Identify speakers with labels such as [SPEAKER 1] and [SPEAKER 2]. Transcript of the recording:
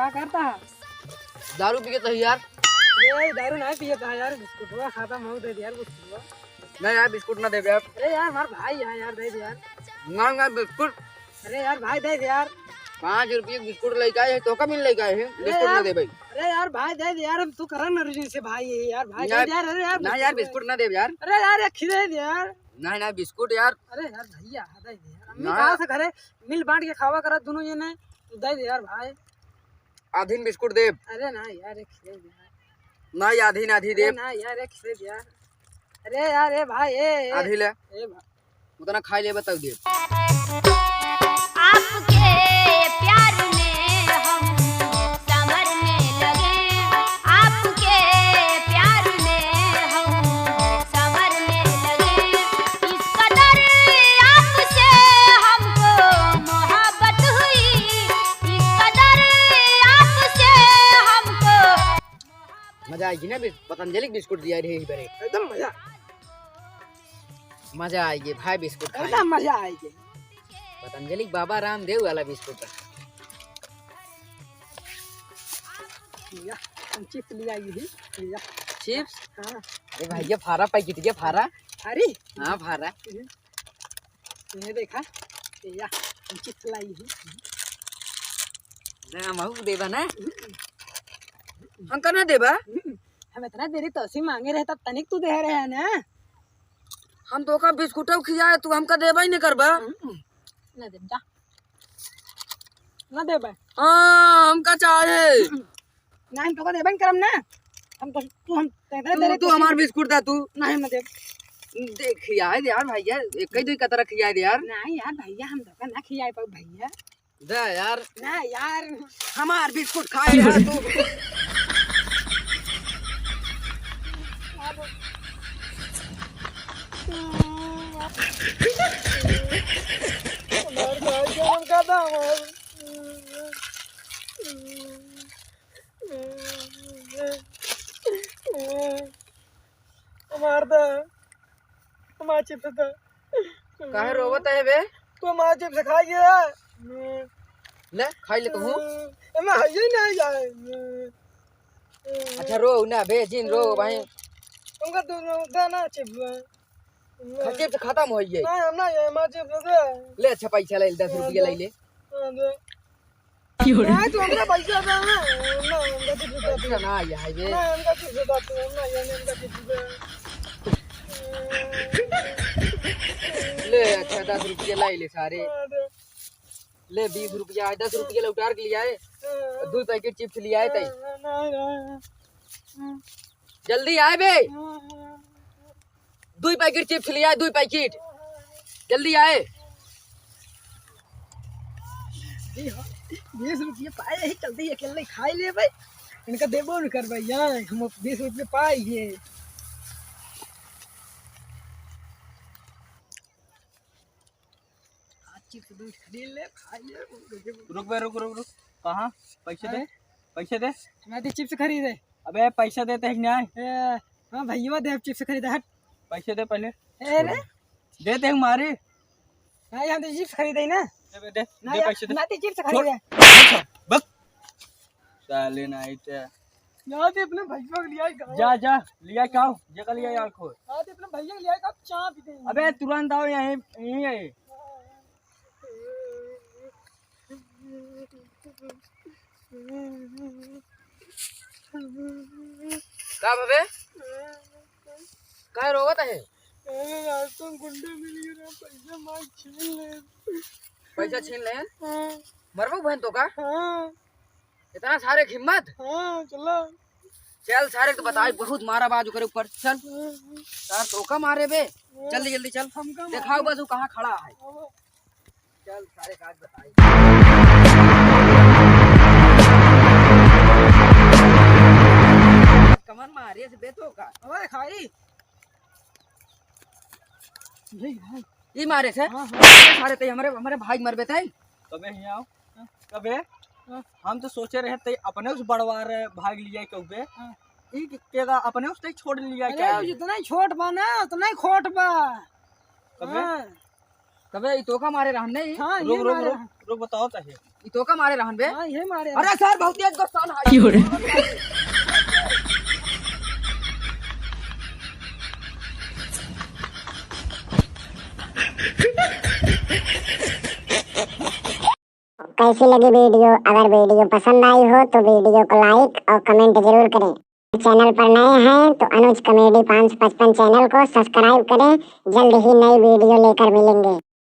[SPEAKER 1] क्या करता है?
[SPEAKER 2] दारू पी के तो यार।
[SPEAKER 1] ये दारू नहीं पिएता है यार, बिस्कुट हुआ खाता मऊ दे दे यार बिस्कुट।
[SPEAKER 2] नहीं यार बिस्कुट ना दे यार।
[SPEAKER 1] अरे यार हमारा भाई है यार, दे दे यार।
[SPEAKER 2] ना ना बिस्कुट।
[SPEAKER 1] अरे यार भाई दे दे यार।
[SPEAKER 2] 5 रुपये बिस्कुट लेके आए तो का मिल लेके आए हैं, बिस्कुट ना दे भाई।
[SPEAKER 1] अरे यार भाई दे दे यार, तू करा ना रुझान से भाई है यार, भाई दे दे यार। अरे यार
[SPEAKER 2] ना यार बिस्कुट ना दे यार।
[SPEAKER 1] अरे यार एक खिले दे यार।
[SPEAKER 2] नहीं ना बिस्कुट यार।
[SPEAKER 1] अरे यार भैया दे दे यार, अम्मी कहाँ से घरे मिल बांट के खावा करा दोनों जने, तू दे दे यार भाई।
[SPEAKER 2] आधी बिस्कुट दे।
[SPEAKER 1] अरे ना यार एक खिले दे यार।
[SPEAKER 2] ना आधी ना आधी दे।
[SPEAKER 1] ना यार एक खिले दे यार। अरे यार ए भाई ए
[SPEAKER 2] आधी ले।
[SPEAKER 1] ए भाई
[SPEAKER 2] उतना खा ले बताओ दे।
[SPEAKER 3] आपके प्यार में हम संवरने लगे, आपके प्यार में हम संवरने लगे। इस कदर आपसे हमको मोहब्बत हुई, इस कदर आपसे हमको।
[SPEAKER 2] मजा आएगी ना पतंजलि बिस्कुट दिया रे ही बरे।
[SPEAKER 1] एकदम
[SPEAKER 2] मजा आएगी भाई बिस्कुट खाए।
[SPEAKER 1] एकदम मजा आएगी।
[SPEAKER 2] पतंजलि बाबा रामदेव वाला बिस्कुट है।
[SPEAKER 1] लिया हम चिप्स ले आई ही लिया
[SPEAKER 2] चिप्स।
[SPEAKER 1] हाँ
[SPEAKER 2] अरे भाई ये फारा पैकेट ये फारा।
[SPEAKER 1] अरे
[SPEAKER 2] हाँ फारा।
[SPEAKER 1] ये देखा लिया हम चिप्स लाई ही।
[SPEAKER 2] ना महू देबा ना हम कना देबा।
[SPEAKER 1] हम इतना देरी तो ऐसे मांगे रहे तब तनिक तू दे रहे है ना।
[SPEAKER 2] हम तो का बिस्कुट खियाए तू हमका देबा ही नहीं करबा।
[SPEAKER 1] ना दे जा ना दे बे।
[SPEAKER 2] हाँ हमका चाहे
[SPEAKER 1] ना हम तो का देबन करम ना। हम तो तू हम तेरे देरी
[SPEAKER 2] तू हमार बिस्कुट दा तू
[SPEAKER 1] नहीं ना दे।
[SPEAKER 2] देख खियाए दे यार भैया एक ही दो का तरह खियाए दे यार।
[SPEAKER 1] नहीं यार भैया हम तो ना खियाए पर भैया।
[SPEAKER 2] दे यार
[SPEAKER 1] ना यार
[SPEAKER 2] हमार बिस्कुट खाए यार तू।
[SPEAKER 1] हमारे चिप्स था
[SPEAKER 2] काहे रोवत है बे।
[SPEAKER 1] तू हमारे चिप्स खा गया
[SPEAKER 2] ले खाई ले कहूं।
[SPEAKER 1] मैं ये नहीं जाए।
[SPEAKER 2] अच्छा रो ना बे जिन रो भाई।
[SPEAKER 1] तुमका तो दाना चिप्स
[SPEAKER 2] खच्चे से खत्म हो गई।
[SPEAKER 1] नहीं हम ना ये हमारे चिप्स दे
[SPEAKER 2] ले अच्छा पैसा ले 10 रुपया ले ले।
[SPEAKER 1] नहीं तू हमने पैसा दे ना हमका चिप्स दे।
[SPEAKER 2] अच्छा ना ये है बे।
[SPEAKER 1] ना हमका चिप्स दे तू ना ये हमका चिप्स दे।
[SPEAKER 2] ले अच्छा 10 रुपया ले ले सारे। ले 20 रुपया 10 रुपया ले उतार के लिया है। 2 पैकेट चिप्स लिया है तई। जल्दी आए बे। 2 पैकेट चिप्स लिया है 2 पैकेट जल्दी आए।
[SPEAKER 1] 20 रुपये पाए ही जल्दी अकेले खाई ले भाई। इनका देबो न कर भाई यार, हम 20 रुपये पाए ये। चिप्स दूध खरीद ले खाई ले।
[SPEAKER 4] रुक बे रुक रुक रुक। कहाँ पैसे दे पैसे दे।
[SPEAKER 1] मैं तो चिप्स खरीदे।
[SPEAKER 4] अबे पैसा देते हैं न्याय।
[SPEAKER 1] हाँ भैया दे चिप्स खरीदे हट।
[SPEAKER 4] पैसे दे पहले।
[SPEAKER 1] अरे
[SPEAKER 4] देते हैं मारे।
[SPEAKER 1] हाँ हम तो चिप्स खरीदे ना।
[SPEAKER 4] दे दे पैसे दे।
[SPEAKER 1] ना तो चिप्स खरीदे।
[SPEAKER 4] बक साले नहीं ते
[SPEAKER 1] यार दे अपने भैया को लिया है।
[SPEAKER 4] जा जा लिया क्या जगह लिया यार खो।
[SPEAKER 1] हाँ दे अपने भैया को लिया है चाय पीते हैं।
[SPEAKER 4] अबे तुरंत आओ यहीं यहीं है।
[SPEAKER 2] का बे का रोवत है।
[SPEAKER 1] यार तुम गुंडे मिल गए पैसा मार छीन ले।
[SPEAKER 2] पैसा छीन ले मरबू बहन तो का।
[SPEAKER 1] हाँ
[SPEAKER 2] इतना सारे हिम्मत।
[SPEAKER 1] हाँ चलो
[SPEAKER 2] चल सारे तो बताई बहुत मारा बाजू करे ऊपर चल। यार तो का मारे बे जल्दी जल्दी चल दिखाओ बस वो कहाँ खड़ा है। चल सारे काज बताई। कमर मारे से बेतो का।
[SPEAKER 1] ओए खाई
[SPEAKER 2] ये मारे से सारे ते हमारे हमारे भाई मर बेते।
[SPEAKER 4] कबे यहाँ आओ कबे। हम तो सोचे रहे थे अपने उस बड़वा रहे भाग लिया कबे। केगा अपने उस छोड़ लिया क्या।
[SPEAKER 1] अरे जितना ही छोट बा ना उतना ही खोट बा।
[SPEAKER 4] कबे
[SPEAKER 2] कबे तो का मारे रहने।
[SPEAKER 1] हाँ,
[SPEAKER 4] रुक रुक रुक रुक बताओ चाहिए
[SPEAKER 2] ये तो का मारे रहन बे।
[SPEAKER 1] हाँ ये मारे
[SPEAKER 2] अरे सर बहुत तेज गुस्सा है।
[SPEAKER 5] कैसी लगी वीडियो? अगर वीडियो पसंद आई हो तो वीडियो को लाइक और कमेंट जरूर करें। चैनल पर नए हैं तो अनुज कॉमेडी 555 चैनल को सब्सक्राइब करें। जल्द ही नई वीडियो लेकर मिलेंगे।